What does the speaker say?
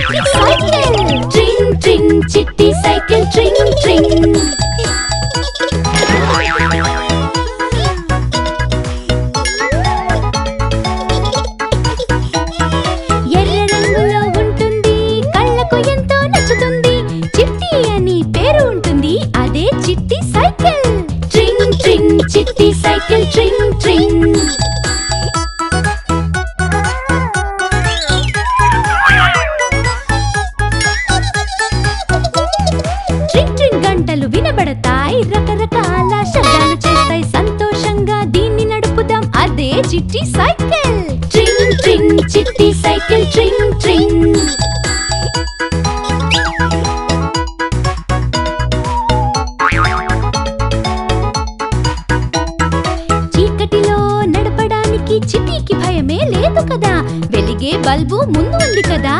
చిట్టి సైకిల్ ట్రింగ్ ట్రింగ్ చిట్టి సైకిల్ ట్రింగ్ ట్రింగ్ ఎర్ర రంగులో ఉంటుంది కళ్ళకు ఎంతో నచ్చుతుంది చిట్టి అని పేరు ఉంటుంది అదే చిట్టి సైకిల్ ట్రింగ్ ట్రింగ్ చిట్టి సైకిల్ ట్రింగ్ ట్రింగ్ ట్రింగ్ ట్రింగ్ గంటలు వినబడతాయి రకరకాల శబ్దాలు చేస్తాయి సంతోషంగా దీన్ని నడుపుదాం అదే చిట్టి సైకిల్ ట్రింగ్ ట్రింగ్ చిట్టి సైకిల్ ట్రింగ్ ట్రింగ్ చీకటిలో నడపడానికి చిట్టికి భయమే లేదు కదా వెలిగే బల్బు ముందు ఉంది కదా